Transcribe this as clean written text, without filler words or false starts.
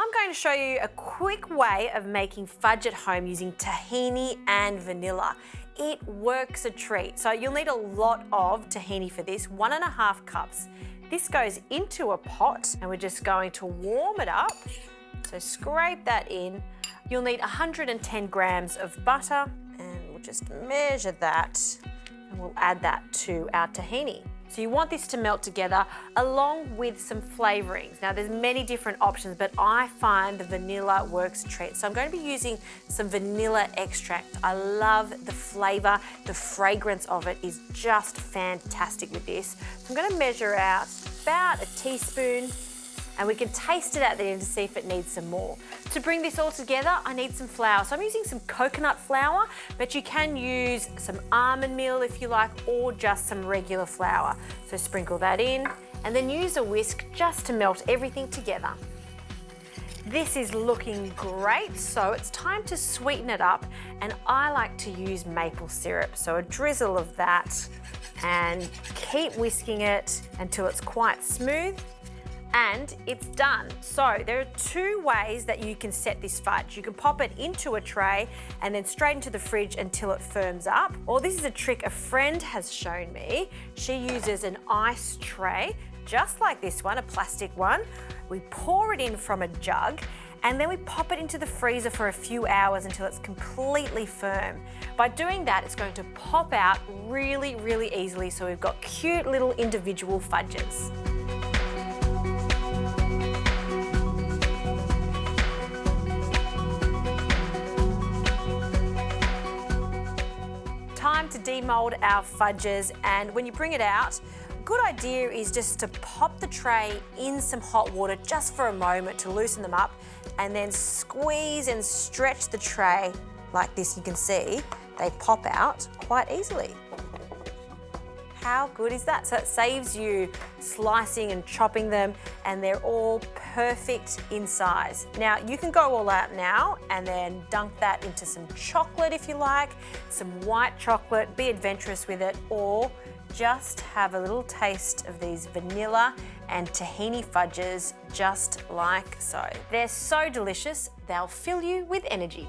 I'm going to show you a quick way of making fudge at home using tahini and vanilla. It works a treat. So you'll need a lot of tahini for this, 1.5 cups. This goes into a pot and we're just going to warm it up. So scrape that in. You'll need 110 grams of butter and we'll just measure that and we'll add that to our tahini. So you want this to melt together along with some flavourings. Now there's many different options, but I find the vanilla works a treat. So I'm going to be using some vanilla extract. I love the flavour, the fragrance of it is just fantastic with this. So I'm going to measure out about a teaspoon and we can taste it at the end to see if it needs some more. To bring this all together, I need some flour. So I'm using some coconut flour, but you can use some almond meal if you like, or just some regular flour. So sprinkle that in, and then use a whisk just to melt everything together. This is looking great, so it's time to sweeten it up, and I like to use maple syrup. So a drizzle of that, and keep whisking it until it's quite smooth. And it's done. So there are 2 ways that you can set this fudge. You can pop it into a tray and then straight into the fridge until it firms up. Or this is a trick a friend has shown me. She uses an ice tray, just like this one, a plastic one. We pour it in from a jug and then we pop it into the freezer for a few hours until it's completely firm. By doing that, it's going to pop out really, really easily. So we've got cute little individual fudges. Time to demold our fudges, and when you bring it out, a good idea is just to pop the tray in some hot water just for a moment to loosen them up, and then squeeze and stretch the tray like this. You can see they pop out quite easily. How good is that? So it saves you slicing and chopping them, and they're all perfect in size. Now you can go all out now and then dunk that into some chocolate if you like, some white chocolate, be adventurous with it, or just have a little taste of these vanilla and tahini fudges just like so. They're so delicious, they'll fill you with energy.